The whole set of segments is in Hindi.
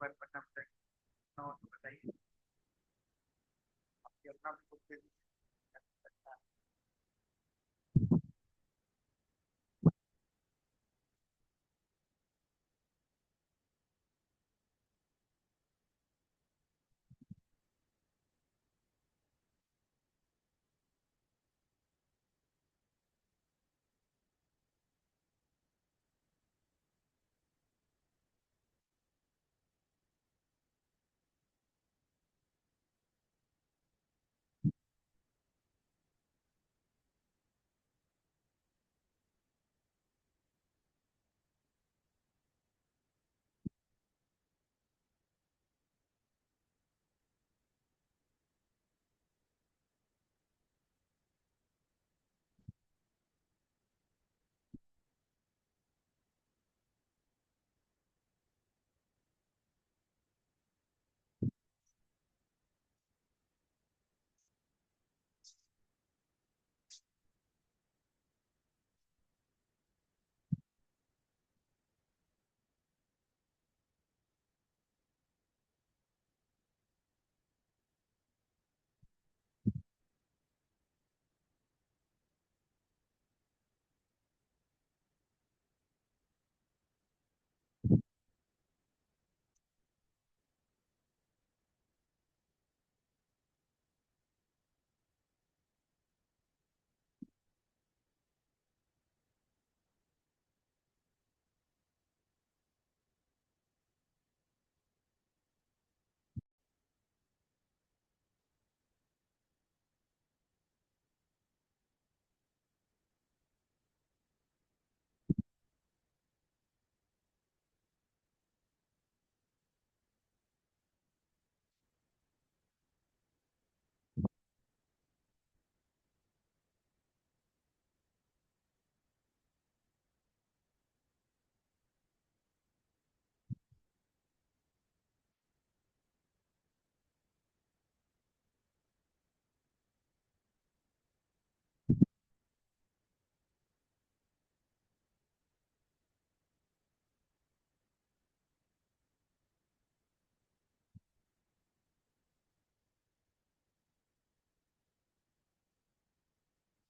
बार पढ़ना पड़ेगा तो बताइए आपकी अपना भी कुछ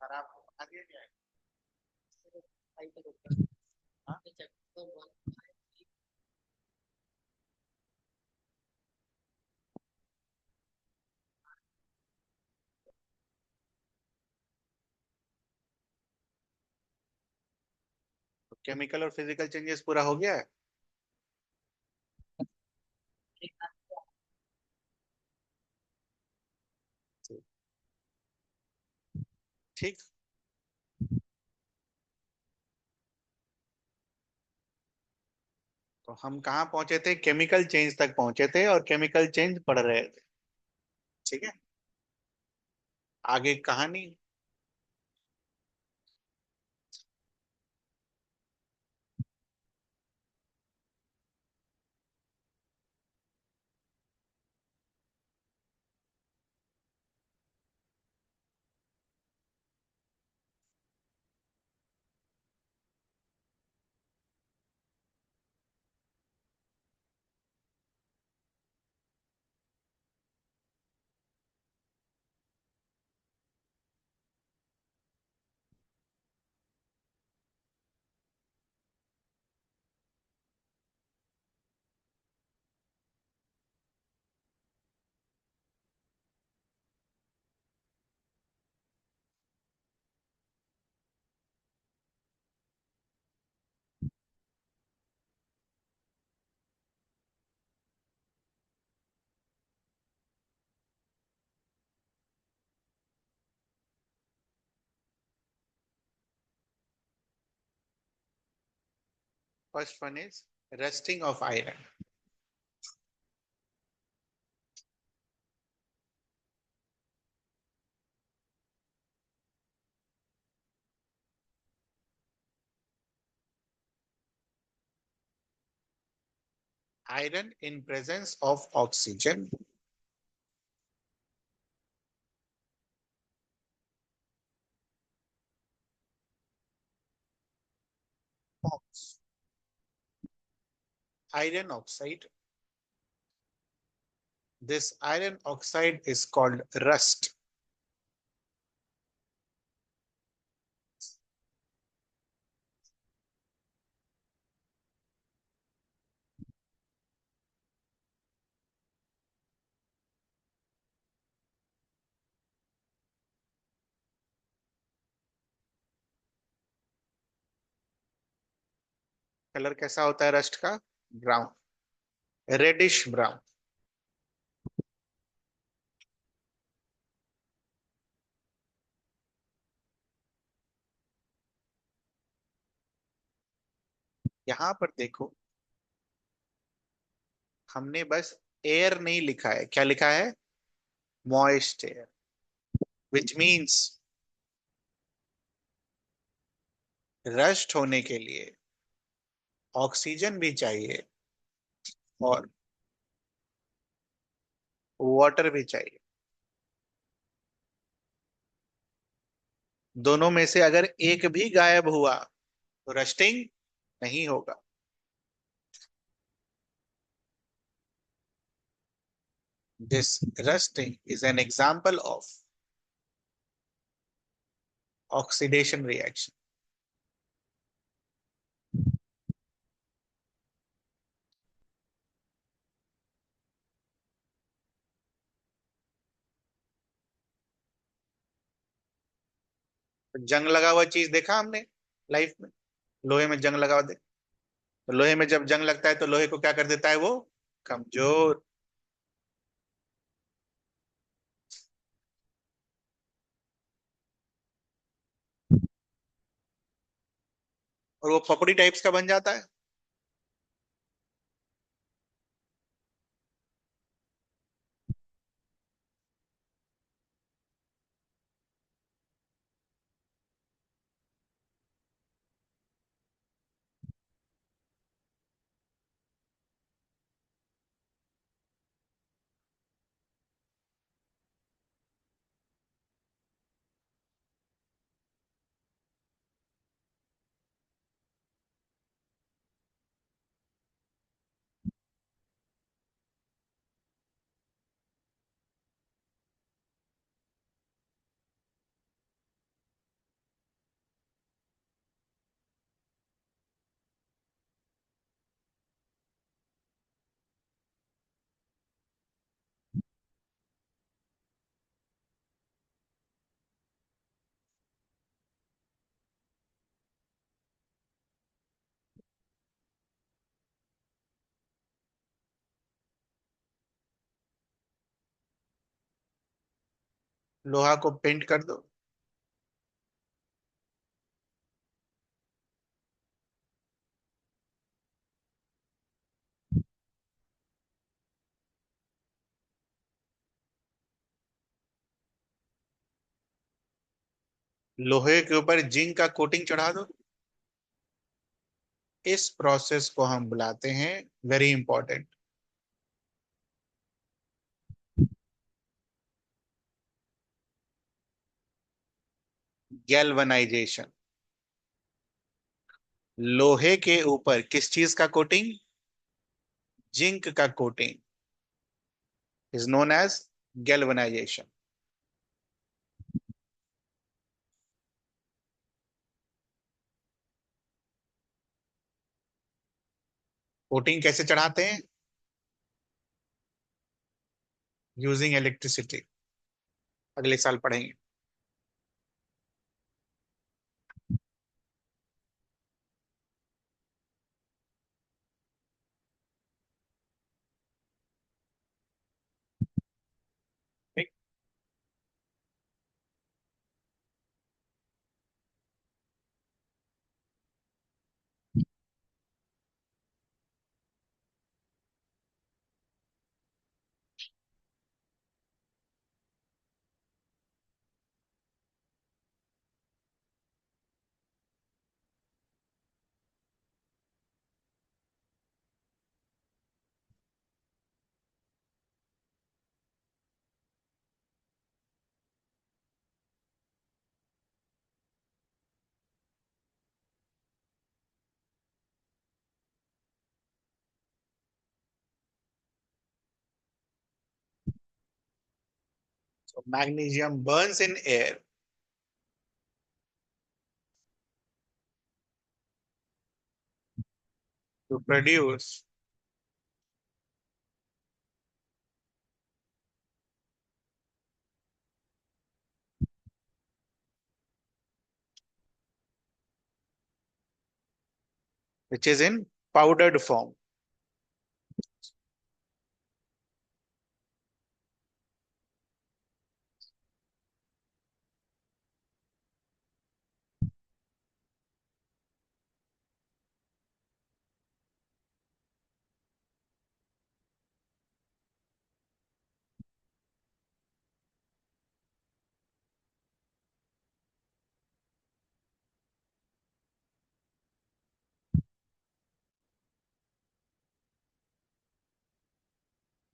खराब आगे क्या है हाँ केमिकल और फिजिकल चेंजेस पूरा हो गया है ठीक। तो हम कहाँ पहुंचे थे, केमिकल चेंज तक पहुंचे थे और केमिकल चेंज पढ़ रहे थे। ठीक है, आगे कहानी। First one is rusting of iron. Iron in presence of oxygen. Iron oxide This iron oxide is called rust. Colour कैसा होता है रस्ट का? Brown, reddish brown. यहां पर देखो, हमने बस एयर नहीं लिखा है, क्या लिखा है? Moist air, which means rust होने के लिए ऑक्सीजन भी चाहिए और वाटर भी चाहिए। दोनों में से अगर एक भी गायब हुआ तो रस्टिंग नहीं होगा। This rusting is an example of oxidation reaction. जंग लगा हुआ चीज देखा हमने लाइफ में? लोहे में जंग लगा हुआ दे, तो लोहे में जब जंग लगता है तो लोहे को क्या कर देता है वो? कमजोर। और वो पपड़ी टाइप्स का बन जाता है। लोहा को पेंट कर दो। लोहे के ऊपर जिंक का कोटिंग चढ़ा दो। इस प्रोसेस को हम बुलाते हैं, वेरी इंपॉर्टेंट, गैल्वनाइजेशन। लोहे के ऊपर किस चीज का कोटिंग? जिंक का coating is known as galvanization. Coating कैसे चढ़ाते हैं? Using electricity. अगले साल पढ़ेंगे। ठीक। So magnesium burns in air to produce which is in powdered form.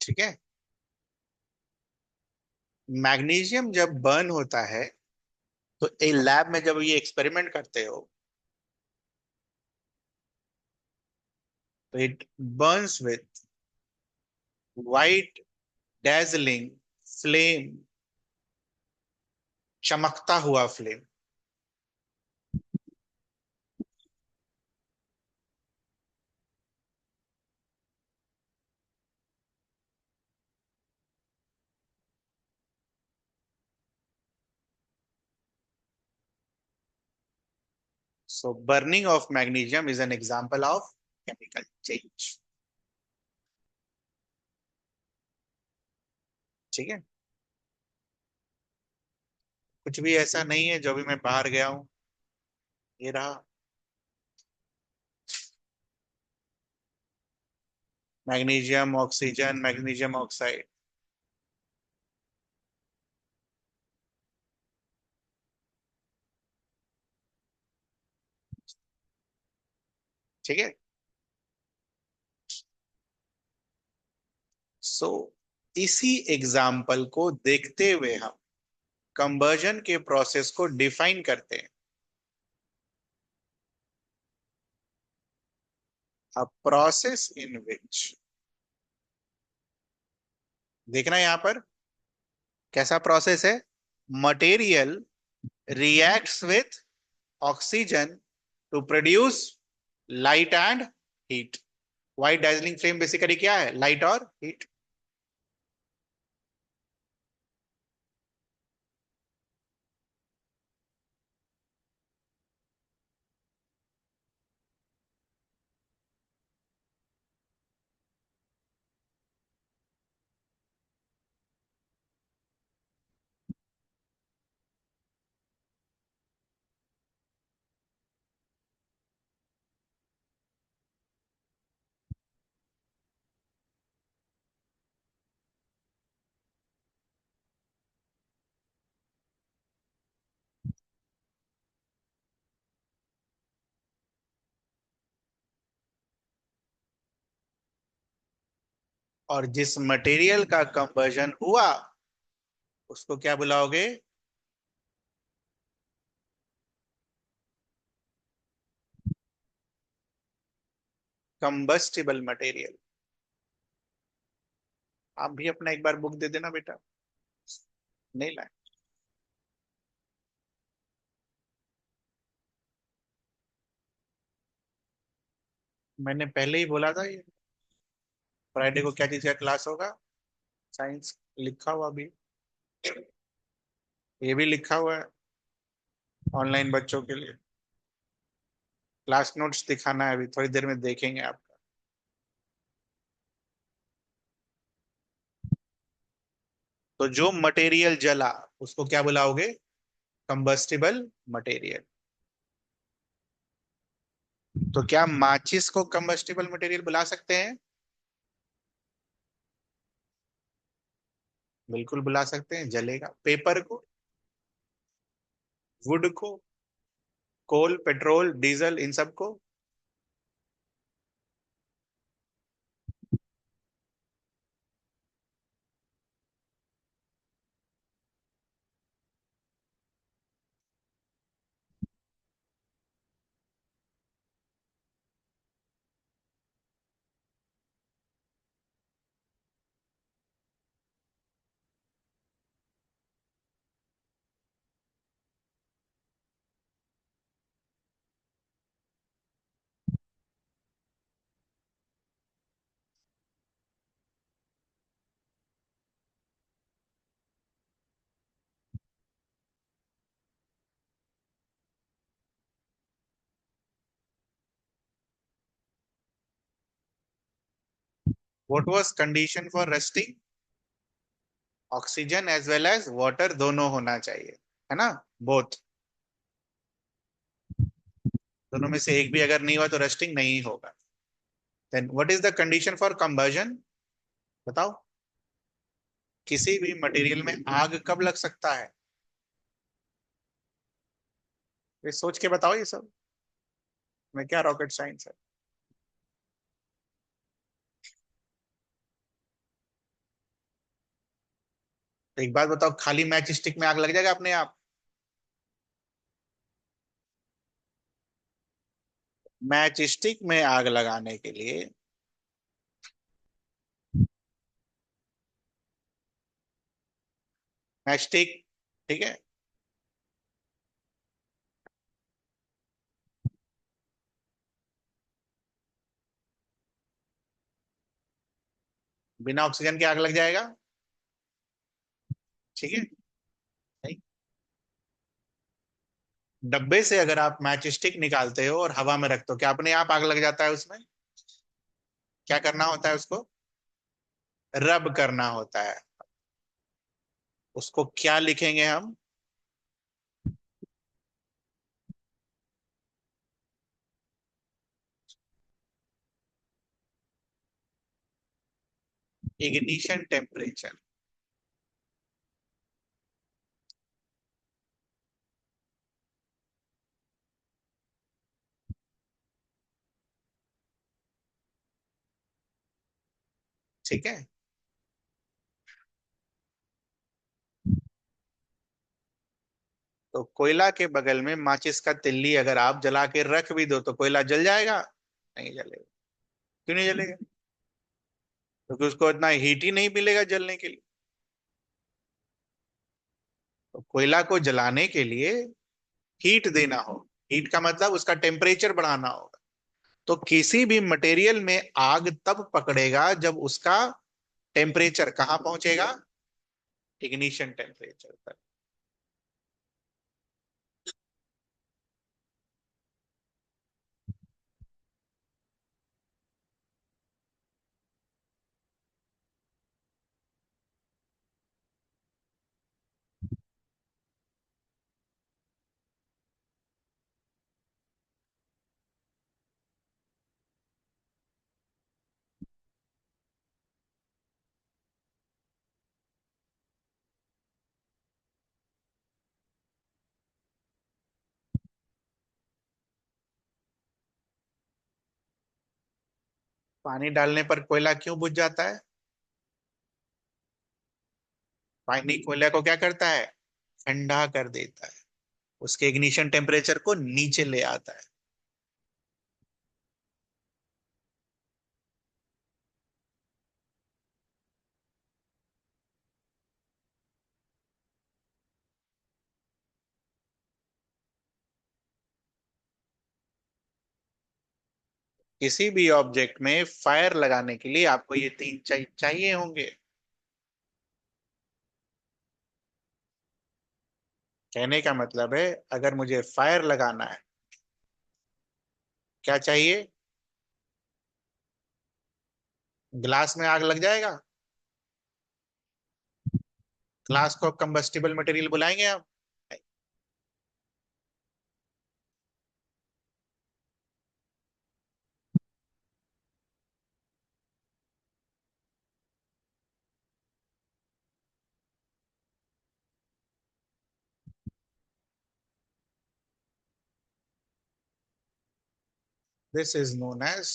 ठीक है। मैग्नीशियम जब बर्न होता है तो एक लैब में जब ये एक्सपेरिमेंट करते हो तो it Burns with white dazzling flame, चमकता हुआ flame. So burning of magnesium is an example of chemical change। ठीक है। कुछ भी ऐसा नहीं है जो भी मैं बाहर गया हूं, ये रहा मैग्नीशियम ऑक्सीजन मैग्नीशियम ऑक्साइड। ठीक है। सो इसी एग्जाम्पल को देखते हुए हम कंबर्जन के प्रोसेस को डिफाइन करते हैं। अ प्रोसेस इन विच, देखना यहां पर कैसा प्रोसेस है। Material reacts with oxygen to produce light and heat. White dazzling flame basically क्या है, लाइट और हीट। और जिस मटेरियल का कंबर्जन हुआ उसको क्या बुलाओगे, कंबस्टिबल मटेरियल। आप भी अपना एक बार बुक दे देना बेटा। नहीं लाए। मैंने पहले ही बोला था ये फ्राइडे को क्या चीज का क्लास होगा, साइंस लिखा हुआ भी, ये भी लिखा हुआ है ऑनलाइन बच्चों के लिए। क्लास नोट्स दिखाना है, अभी थोड़ी देर में देखेंगे आप। तो जो मटेरियल जला उसको क्या बुलाओगे, कंबस्टिबल मटेरियल। तो क्या माचिस को कंबस्टिबल मटेरियल बुला सकते हैं? बिल्कुल बुला सकते हैं, जलेगा। पेपर को, वुड को, कोल पेट्रोल डीजल इन सब को। What was condition for rusting? Oxygen as well as water दोनों होना चाहिए, है ना? बोथ। दोनों में से एक भी अगर नहीं हुआ तो रस्टिंग नहीं होगा। Then what is the condition for convergence? बताओ। किसी भी मटेरियल में आग कब लग सकता है? ये सोच के बताओ, ये सब में क्या रॉकेट साइंस है? तो एक बात बताओ, खाली मैच स्टिक में आग लग जाएगा अपने आप? मैच स्टिक में आग लगाने के लिए मैच स्टिक, ठीक है, बिना ऑक्सीजन के आग लग जाएगा। ठीक है। नहीं। डब्बे से अगर आप मैच स्टिक निकालते हो और हवा में रखते हो, क्या अपने आप आग लग जाता है उसमें? क्या करना होता है उसको? रब करना होता है। उसको क्या लिखेंगे हम? Ignition temperature. ठीक है। तो कोयला के बगल में माचिस का तिल्ली अगर आप जला के रख भी दो तो कोयला जल जाएगा? नहीं जलेगा। क्यों नहीं जलेगा? क्योंकि उसको इतना हीट ही नहीं मिलेगा जलने के लिए। तो कोयला को जलाने के लिए हीट देना हो, हीट का मतलब उसका टेम्परेचर बढ़ाना होगा। तो किसी भी मटेरियल में आग तब पकड़ेगा जब उसका टेम्परेचर कहाँ पहुंचेगा? इग्निशन टेम्परेचर तक। पानी डालने पर कोयला क्यों बुझ जाता है? पानी कोयला को क्या करता है? ठंडा कर देता है, उसके इग्निशन टेम्परेचर को नीचे ले आता है। किसी भी ऑब्जेक्ट में फायर लगाने के लिए आपको ये तीन चाहिए होंगे। कहने का मतलब है, अगर मुझे फायर लगाना है, क्या चाहिए? ग्लास में आग लग जाएगा? ग्लास को कंबस्टिबल मटेरियल बुलाएंगे आप? This is known as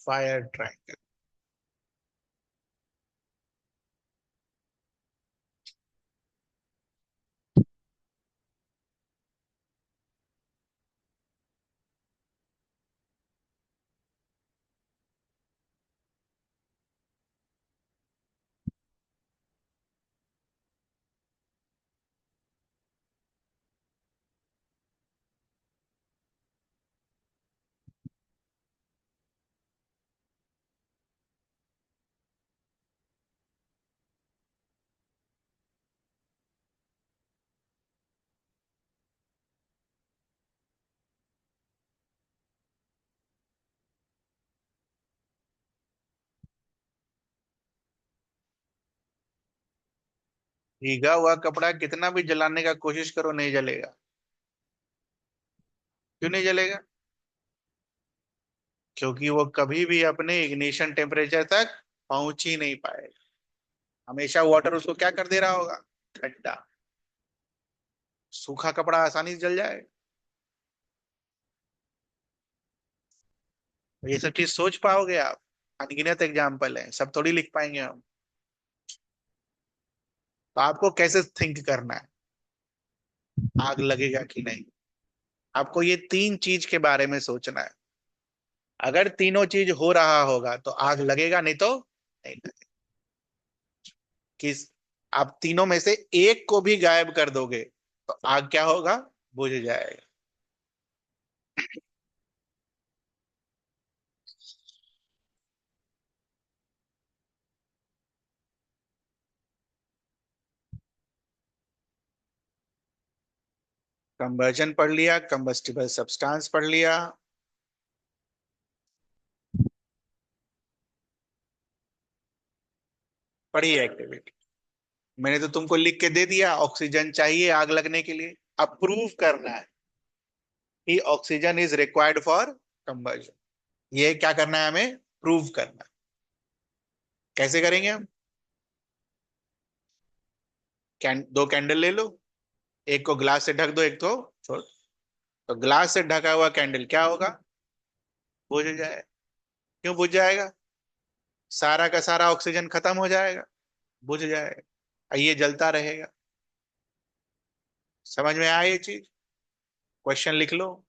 fire triangle. भीगा हुआ कपड़ा कितना भी जलाने का कोशिश करो नहीं जलेगा। क्यों नहीं जलेगा? क्योंकि वो कभी भी अपने इग्निशन टेम्परेचर तक पहुंच ही नहीं पाएगा। हमेशा वाटर उसको क्या कर दे रहा होगा? ठंडा। सूखा कपड़ा आसानी से जल जाएगा। ये सब चीज सोच पाओगे आप? अनगिनत एग्जाम्पल है, सब थोड़ी लिख पाएंगे हम। तो आपको कैसे थिंक करना है, आग लगेगा कि नहीं। आपको ये तीन चीज के बारे में सोचना है। अगर तीनों चीज हो रहा होगा तो आग लगेगा, नहीं तो नहीं लगेगा। किस आप तीनों में से एक को भी गायब कर दोगे तो आग क्या होगा? बुझ जाएगा। कंबर्जन पढ़ लिया, कंबस्टिबल सब्सटेंस पढ़ लिया। पढ़ी एक्टिविटी। मैंने तो तुमको लिख के दे दिया, ऑक्सीजन चाहिए आग लगने के लिए। अब प्रूव करना है कि ऑक्सीजन इज रिक्वायर्ड फॉर कंबर्जन। ये क्या करना है हमें? प्रूव करना है। कैसे करेंगे हम? दो कैंडल ले लो, एक को ग्लास से ढक दो, एक तो छोड़। तो ग्लास से ढका हुआ कैंडल क्या होगा? बुझ जाए। क्यों बुझ जाएगा? सारा का सारा ऑक्सीजन खत्म हो जाएगा, बुझ जाएगा। ये जलता रहेगा। समझ में आया ये चीज? क्वेश्चन लिख लो।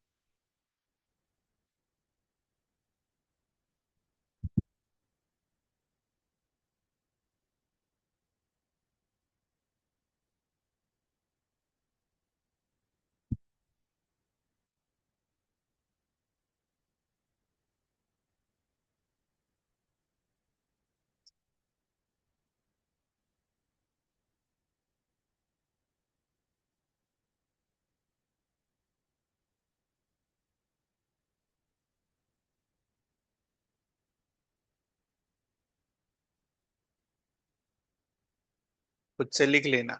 खुद से लिख लेना।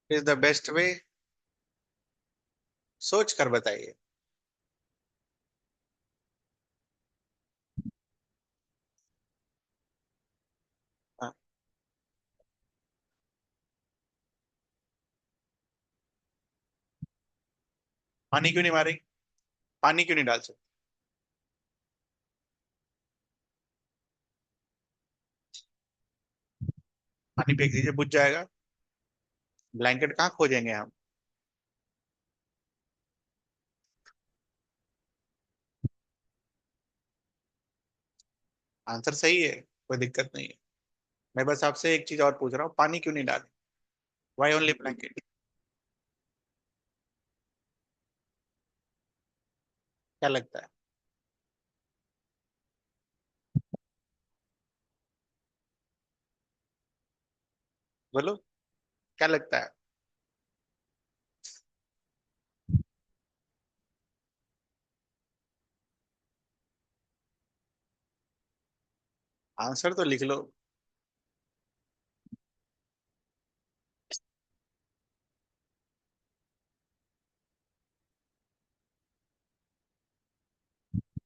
Is the best way. सोच कर बताइए। हाँ, पानी क्यों नहीं मारेंगे? पानी क्यों नहीं डाल सकते? पानी फेंक दीजिए, बुझ जाएगा। ब्लैंकेट कहाँ खोजेंगे हम? आंसर सही है, कोई दिक्कत नहीं है। मैं बस आपसे एक चीज और पूछ रहा हूँ, पानी क्यों नहीं डाले? Why only blanket? क्या लगता है? बोलो, क्या लगता है? आंसर तो लिख लो।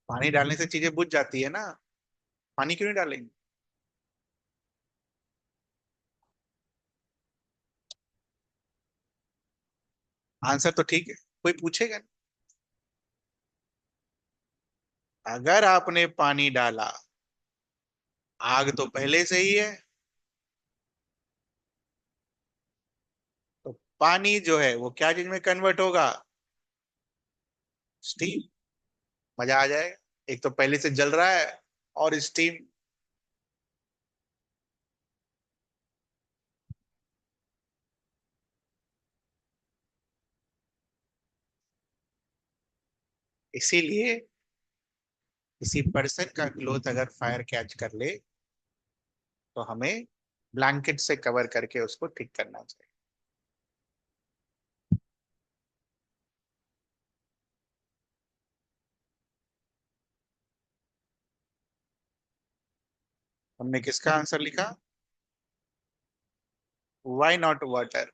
पानी डालने से चीजें बुझ जाती है ना। पानी क्यों नहीं डालेंगे? आंसर तो ठीक है, कोई पूछेगा नहीं। अगर आपने पानी डाला, आग तो पहले से ही है, तो पानी जो है वो क्या चीज में कन्वर्ट होगा? स्टीम। मजा आ जाएगा। एक तो पहले से जल रहा है, और स्टीम। इसीलिए किसी पर्सन का क्लोथ अगर फायर कैच कर ले, तो हमें ब्लैंकेट से कवर करके उसको ठीक करना चाहिए। हमने किसका आंसर लिखा? Why not water?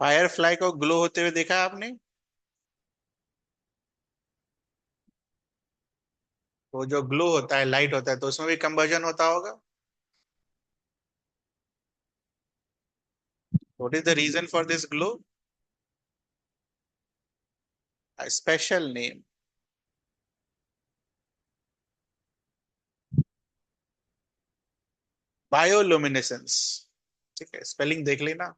Fire fly को ग्लो होते हुए देखा है आपने? वो जो ग्लो होता है, लाइट होता है, तो उसमें भी कंबर्जन होता होगा। What is the reason for this glow? Special name. Bioluminescence. ठीक है, स्पेलिंग देख लेना।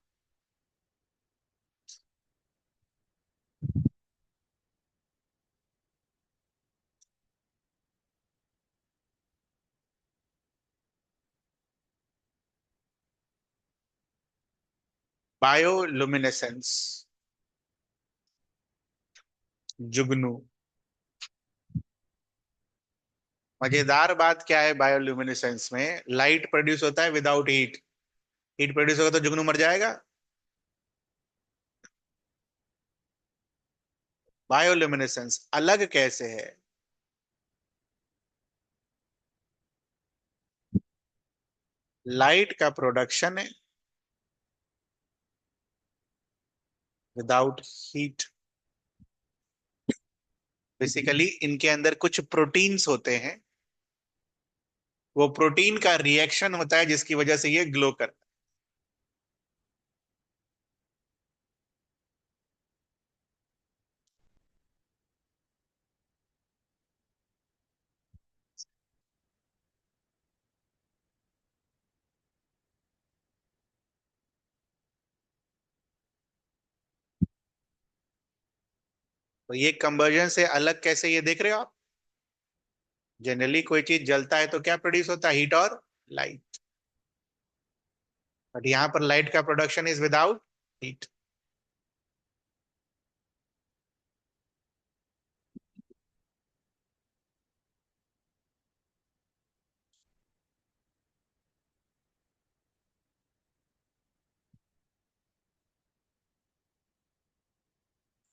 बायोलुमिनेसेंस। जुगनू। मजेदार बात क्या है, बायोल्यूमिनेसेंस में लाइट प्रोड्यूस होता है विदाउट हीट। हीट प्रोड्यूस होगा तो जुगनू मर जाएगा। बायोल्यूमिनेसेंस अलग कैसे है? लाइट का प्रोडक्शन है विदाउट हीट। बेसिकली इनके अंदर कुछ प्रोटीन्स होते हैं, वो प्रोटीन का रिएक्शन होता है जिसकी वजह से ये ग्लो करता है। तो ये कंबर्जन से अलग कैसे, ये देख रहे हो आप? जनरली कोई चीज जलता है तो क्या प्रोड्यूस होता है? हीट और लाइट। बट यहाँ पर लाइट का production is without heat.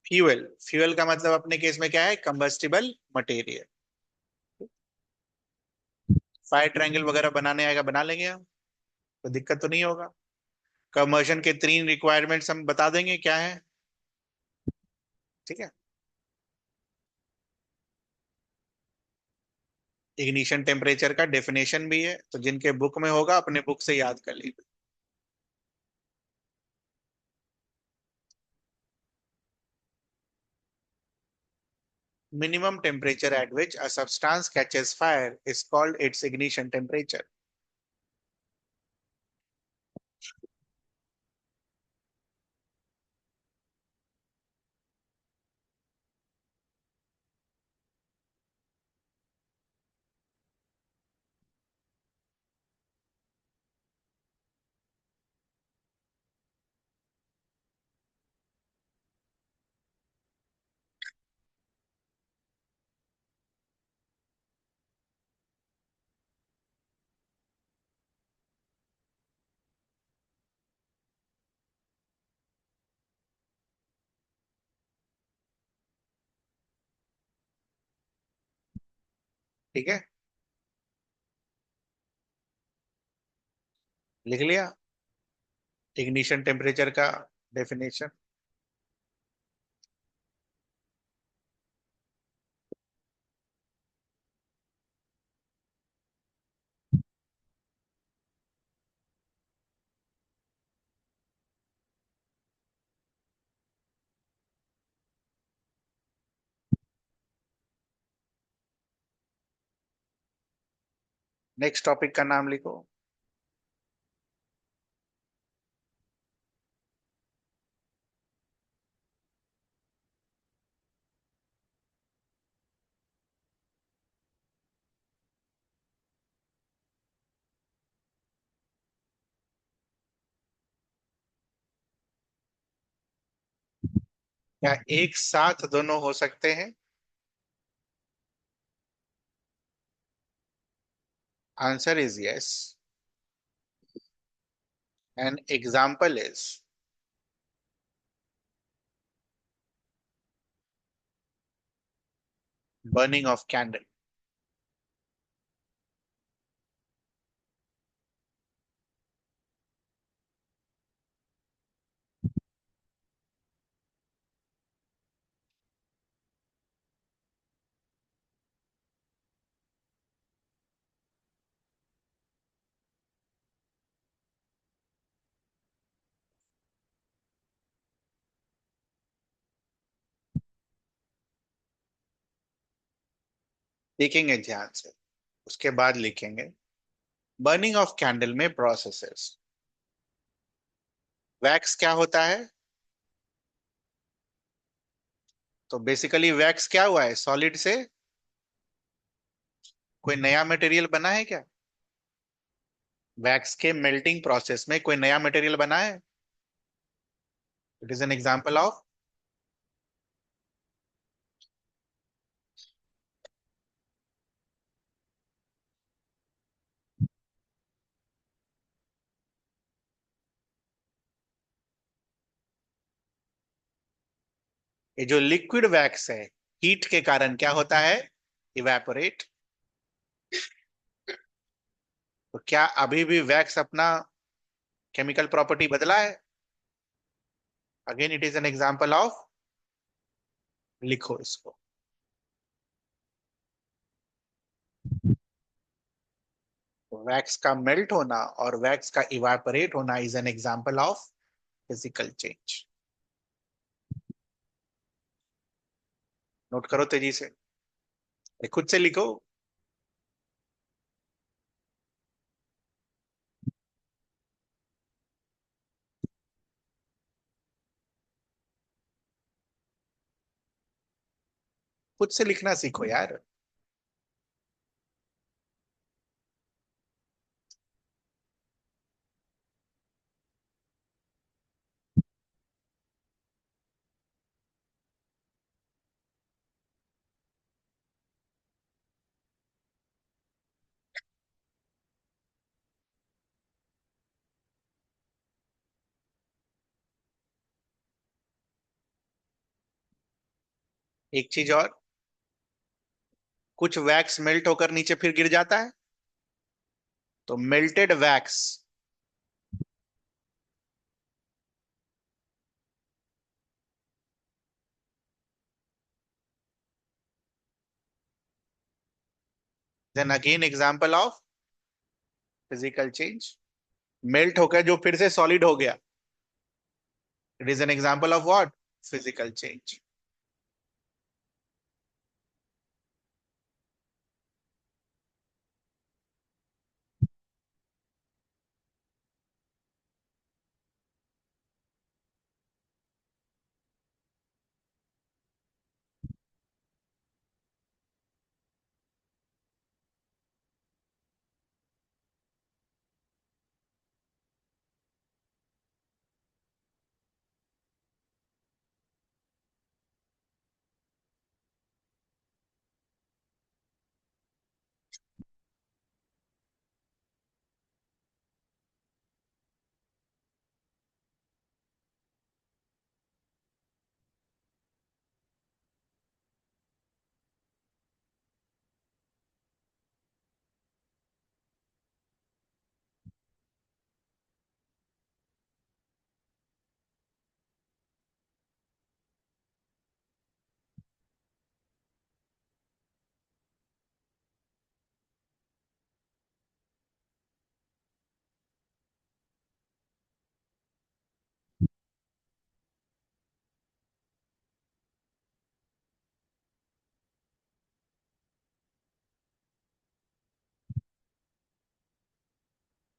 Fuel. Fuel का मतलब अपने केस में क्या है? Combustible material. फायर ट्रायंगल वगैरह बनाने आएगा, बना लेंगे हम। तो दिक्कत तो नहीं होगा। कंबर्शन के 3 रिक्वायरमेंट्स हम बता देंगे क्या है। ठीक है। इग्निशन टेम्परेचर का डेफिनेशन भी है, तो जिनके बुक में होगा अपने बुक से याद कर लीजिए। Minimum temperature at which a substance catches fire is called its ignition temperature. ठीक है, लिख लिया इग्निशन टेम्परेचर का डेफिनेशन। नेक्स्ट टॉपिक का नाम लिखो। क्या एक साथ दोनों हो सकते हैं? Answer is yes. An example is burning of candle. देखेंगे ध्यान से, उसके बाद लिखेंगे बर्निंग ऑफ कैंडल में प्रोसेसेस। वैक्स क्या होता है? तो बेसिकली वैक्स क्या हुआ है, सॉलिड से कोई नया मटेरियल बना है क्या? वैक्स के मेल्टिंग प्रोसेस में कोई नया मटेरियल बना है? It is an example of. ये जो लिक्विड वैक्स है, हीट के कारण क्या होता है, इवेपोरेट। तो क्या अभी भी वैक्स अपना केमिकल प्रॉपर्टी बदला है? Again it is an example of, लिखो इसको। वैक्स का मेल्ट होना और वैक्स का इवापोरेट होना is an example of physical change. Note करो तेजी से, खुद से लिखो। खुद से लिखना सीखो यार। एक चीज और, कुछ वैक्स मेल्ट होकर नीचे फिर गिर जाता है, तो melted wax then again example of physical change. Melt होकर जो फिर से सॉलिड हो गया, it is an example of what, physical change.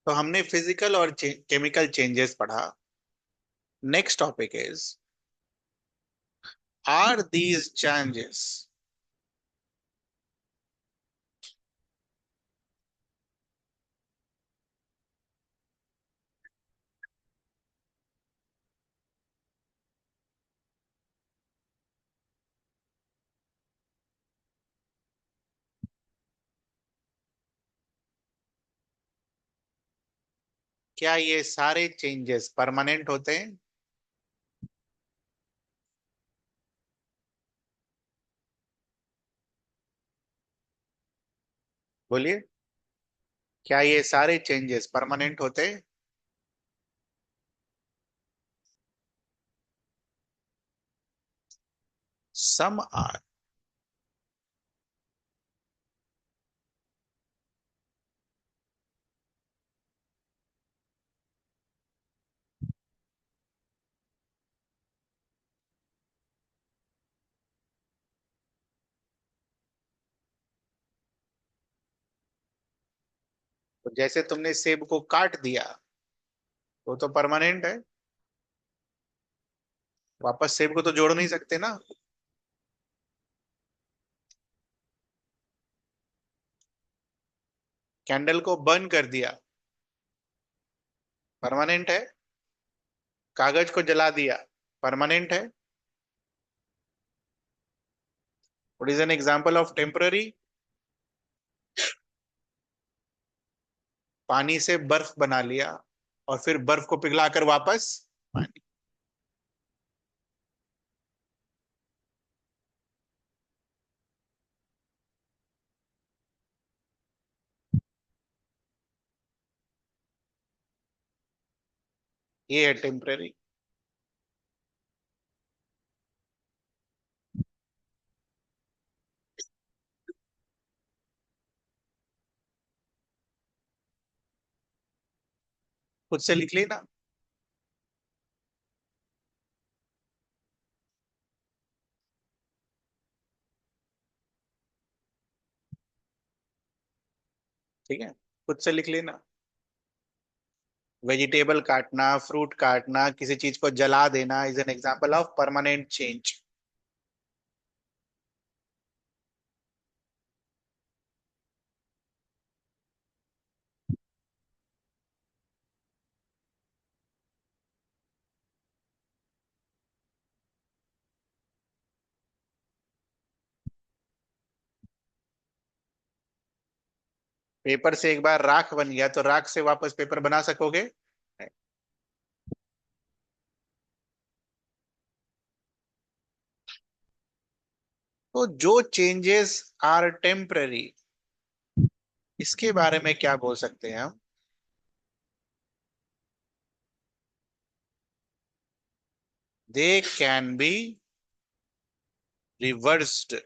तो हमने फिजिकल और केमिकल चेंजेस पढ़ा. Next topic is, are these changes, क्या ये सारे चेंजेस परमानेंट होते हैं? बोलिए, क्या ये सारे चेंजेस परमानेंट होते हैं? Some are. तो जैसे तुमने सेब को काट दिया, वो तो परमानेंट है. वापस सेब को तो जोड़ नहीं सकते ना. कैंडल को बर्न कर दिया, परमानेंट है. कागज को जला दिया, परमानेंट है. What is an example of temporary? पानी से बर्फ बना लिया और फिर बर्फ को पिघलाकर वापस पानी. ये है टेम्पररी. खुद से लिख लेना. ठीक है, खुद से लिख लेना. वेजिटेबल काटना, फ्रूट काटना, किसी चीज को जला देना is an example of permanent change. Paper से एक बार राख बन गया तो राख से वापस पेपर बना सकोगे? तो जो चेंजेस आर टेम्पररी, इसके बारे में क्या बोल सकते हैं हम? They can be reversed.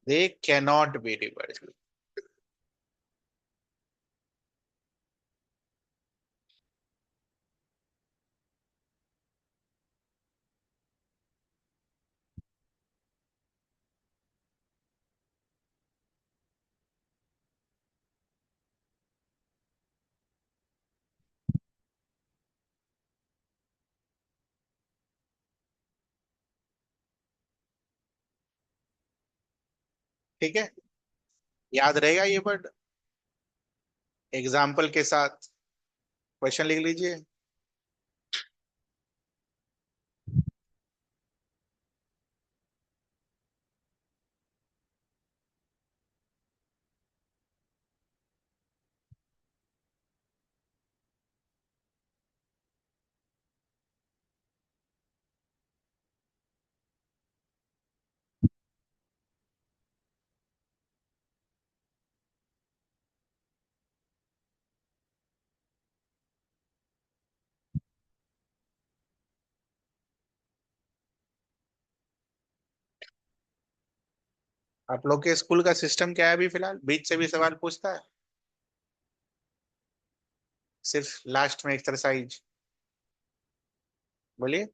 They cannot be reversed. ठीक है, याद रहेगा ये वर्ड. एग्जाम्पल के साथ क्वेश्चन लिख लीजिए. आप लोग के स्कूल का सिस्टम क्या है अभी फिलहाल? बीच से भी सवाल पूछता है? सिर्फ लास्ट में एक्सरसाइज? बोलिए।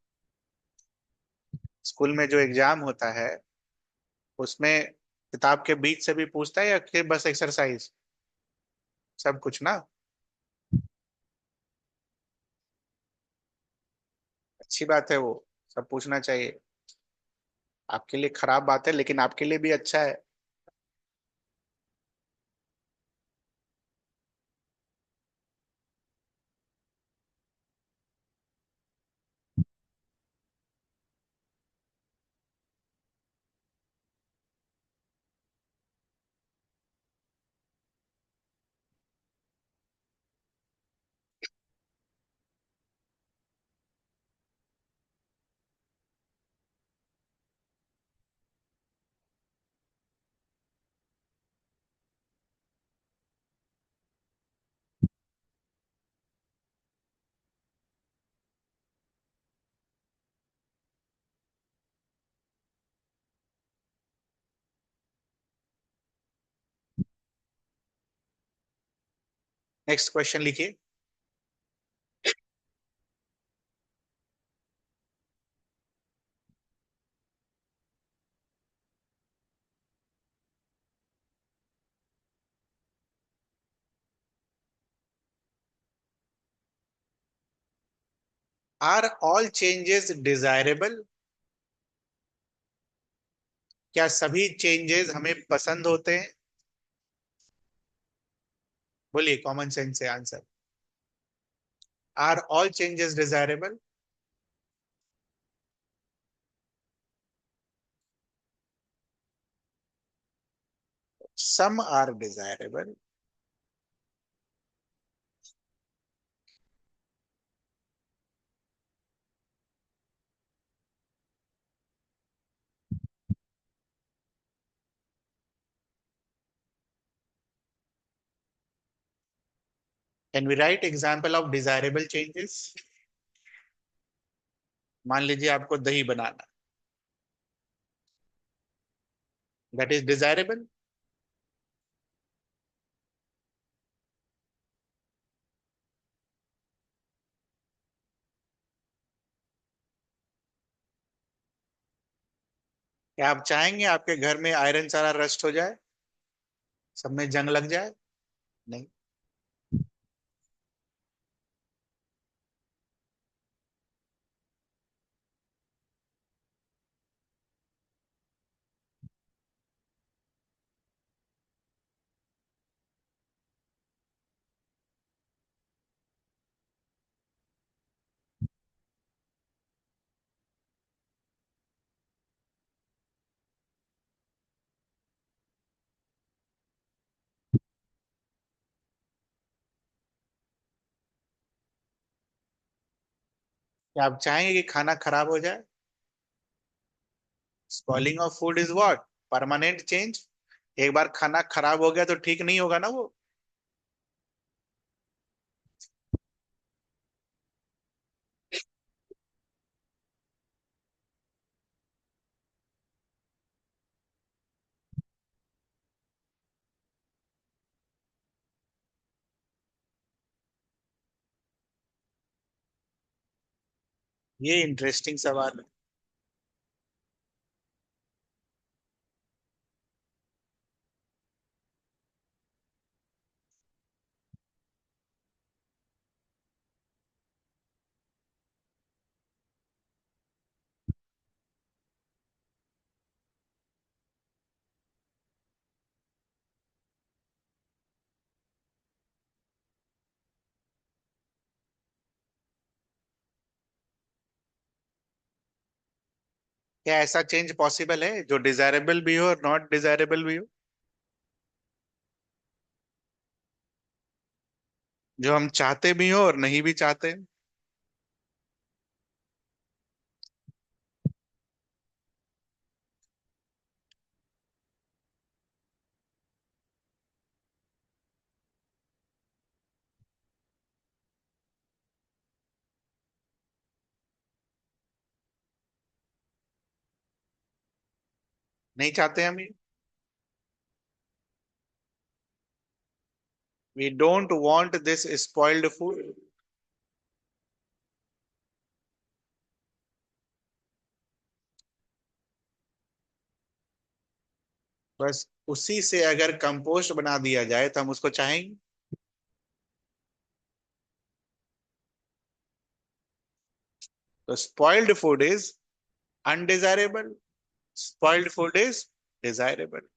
स्कूल में जो एग्जाम होता है उसमें किताब के बीच से भी पूछता है या फिर बस एक्सरसाइज? सब कुछ ना। अच्छी बात है वो, सब पूछना चाहिए। आपके लिए खराब बात है लेकिन आपके लिए भी अच्छा है। नेक्स्ट क्वेश्चन लिखिए। Are all changes desirable? क्या सभी चेंजेस हमें पसंद होते हैं? बोलिए कॉमन सेंस से answer. Are all changes desirable? Some are desirable. Can we write example of desirable changes? मान लीजिए आपको दही बनाना, दैट इज डिजायरेबल। क्या आप चाहेंगे आपके घर में आयरन सारा रस्ट हो जाए, सब में जंग लग जाए? नहीं। क्या आप चाहेंगे कि खाना खराब हो जाए? Spoiling of food is what? Permanent change. एक बार खाना खराब हो गया तो ठीक नहीं होगा ना वो। ये इंटरेस्टिंग सवाल है। क्या ऐसा चेंज पॉसिबल है जो डिजायरेबल भी हो और नॉट डिजायरेबल भी हो? जो हम चाहते भी हो और नहीं भी चाहते? नहीं चाहते हम ये। We don't want this spoiled food. बस उसी से अगर कंपोस्ट बना दिया जाए तो हम उसको चाहेंगे। तो spoiled food is undesirable, spoiled food is desirable.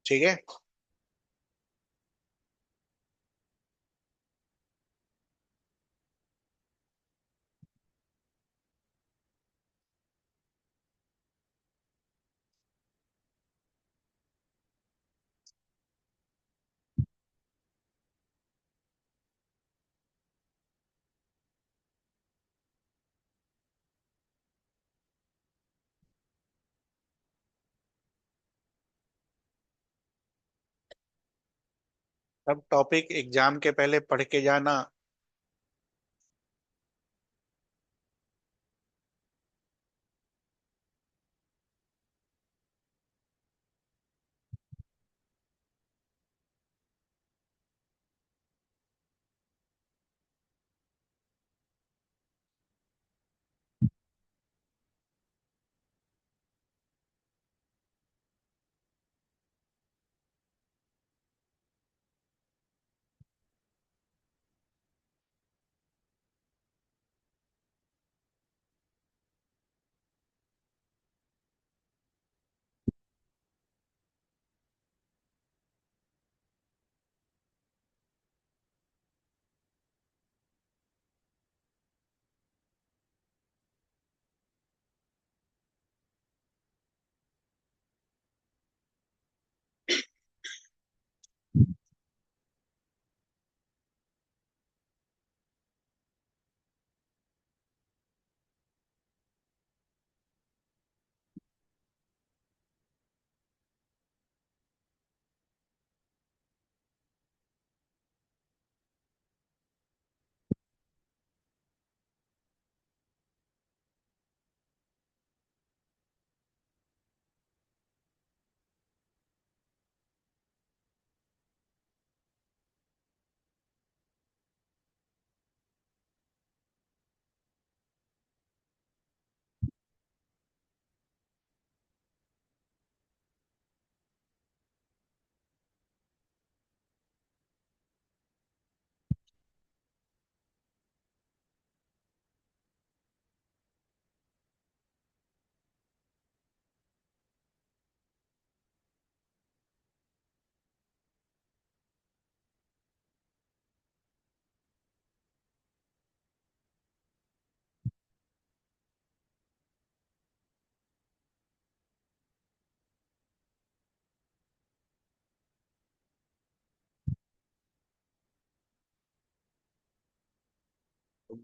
ठीक है। अब टॉपिक एग्जाम के पहले पढ़ के जाना।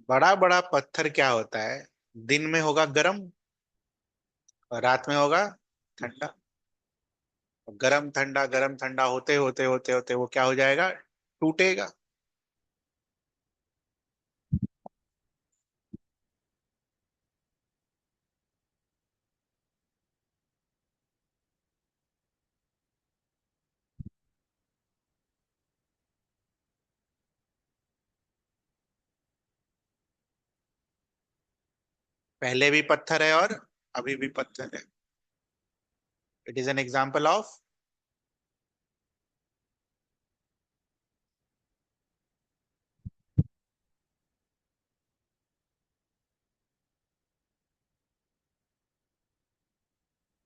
बड़ा बड़ा पत्थर क्या होता है, दिन में होगा गर्म और रात में होगा ठंडा। गरम ठंडा होते होते होते होते वो क्या हो जाएगा, टूटेगा। पहले भी पत्थर है और अभी भी पत्थर है। It is an example of.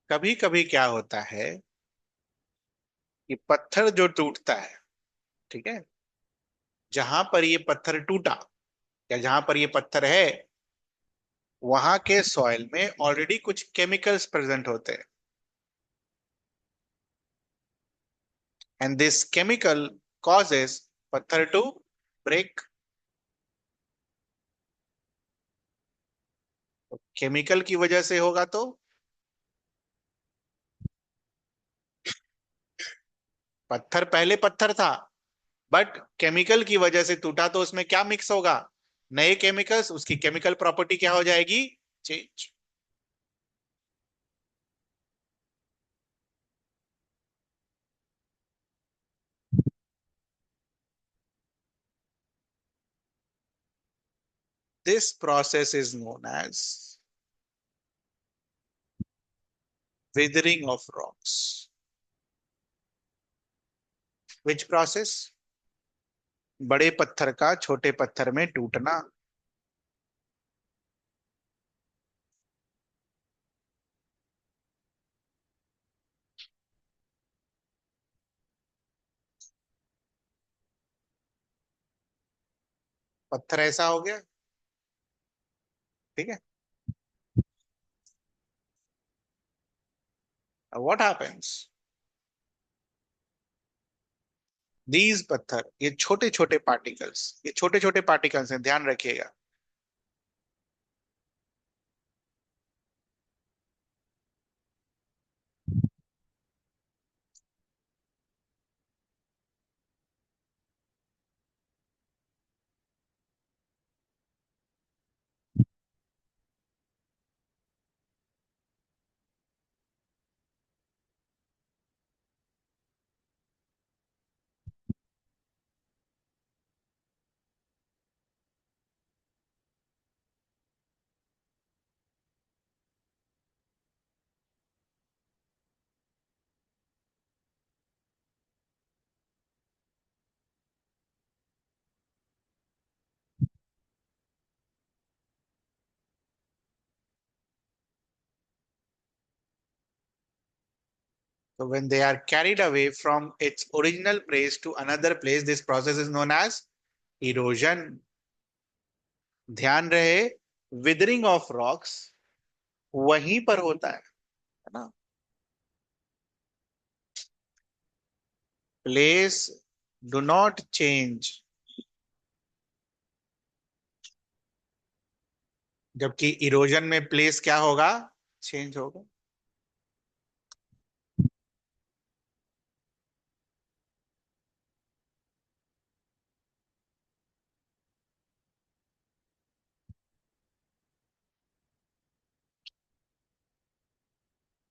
कभी कभी क्या होता है कि पत्थर जो टूटता है, ठीक है, जहां पर ये पत्थर टूटा या जहां पर ये पत्थर है, वहां के सॉइल में ऑलरेडी कुछ केमिकल्स प्रेजेंट होते हैं, एंड दिस केमिकल कॉजेस पत्थर टू ब्रेक। केमिकल की वजह से होगा तो पत्थर पहले पत्थर था, बट केमिकल की वजह से टूटा, तो उसमें क्या मिक्स होगा, नए केमिकल्स, उसकी केमिकल प्रॉपर्टी क्या हो जाएगी, change. This process is known as withering of rocks. Which process? बड़े पत्थर का छोटे पत्थर में टूटना। पत्थर ऐसा हो गया, ठीक है। व्हाट हैपेंस, दीज पत्थर, ये छोटे छोटे पार्टिकल्स, ये छोटे छोटे पार्टिकल्स हैं, ध्यान रखिएगा। So when they are carried away from its original place to another place, this process is known as erosion. ध्यान रहे, विदरिंग ऑफ रॉक्स वहीं पर होता है ना। प्लेस डू नॉट चेंज, जबकि इरोजन में प्लेस क्या होगा, चेंज होगा।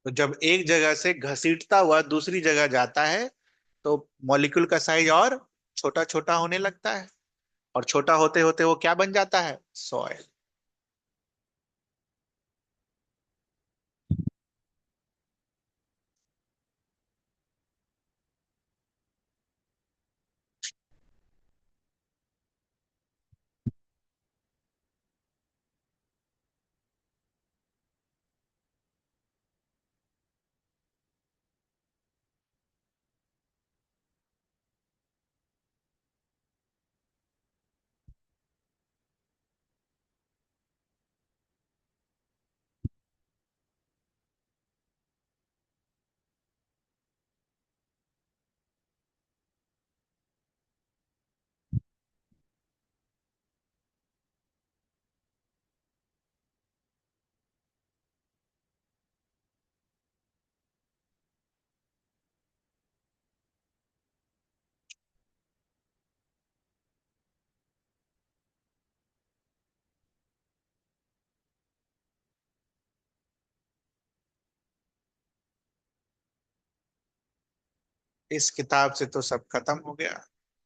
तो जब एक जगह से घसीटता हुआ दूसरी जगह जाता है, तो मॉलिक्यूल का साइज और छोटा छोटा होने लगता है, और छोटा होते होते वो क्या बन जाता है, सॉइल। इस किताब से तो सब खत्म हो गया।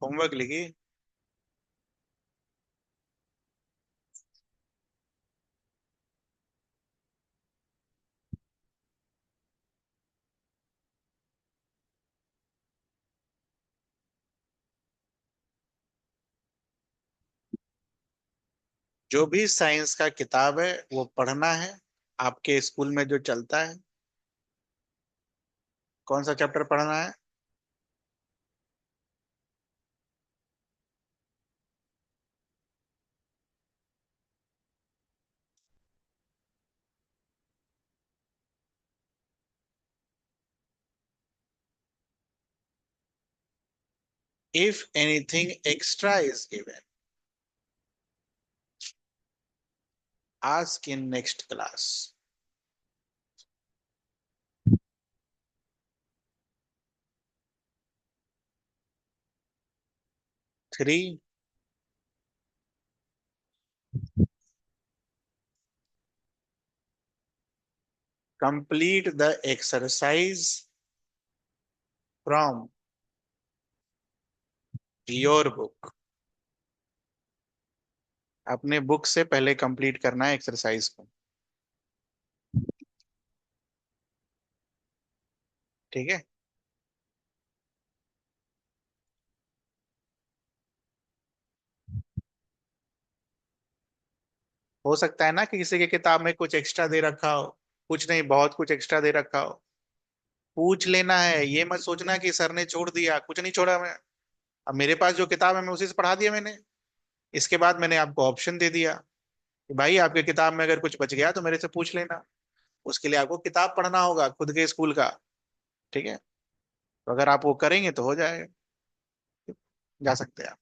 होमवर्क लिखिए। जो भी साइंस का किताब है वो पढ़ना है। आपके स्कूल में जो चलता है। कौन सा चैप्टर पढ़ना है? If anything extra is given, ask in next class. 3. Complete the exercise from your book. अपने बुक से पहले कंप्लीट करना है एक्सरसाइज को। ठीक है। हो सकता है ना कि किसी की किताब में कुछ एक्स्ट्रा दे रखा हो। कुछ नहीं, बहुत कुछ एक्स्ट्रा दे रखा हो। पूछ लेना है, ये मत सोचना कि सर ने छोड़ दिया। कुछ नहीं छोड़ा मैं। अब मेरे पास जो किताब है मैं उसी से पढ़ा दिया मैंने। इसके बाद मैंने आपको ऑप्शन दे दिया कि भाई आपके किताब में अगर कुछ बच गया तो मेरे से पूछ लेना। उसके लिए आपको किताब पढ़ना होगा खुद के स्कूल का। ठीक है। तो अगर आप वो करेंगे तो हो जाएगा। जा सकते हैं आप।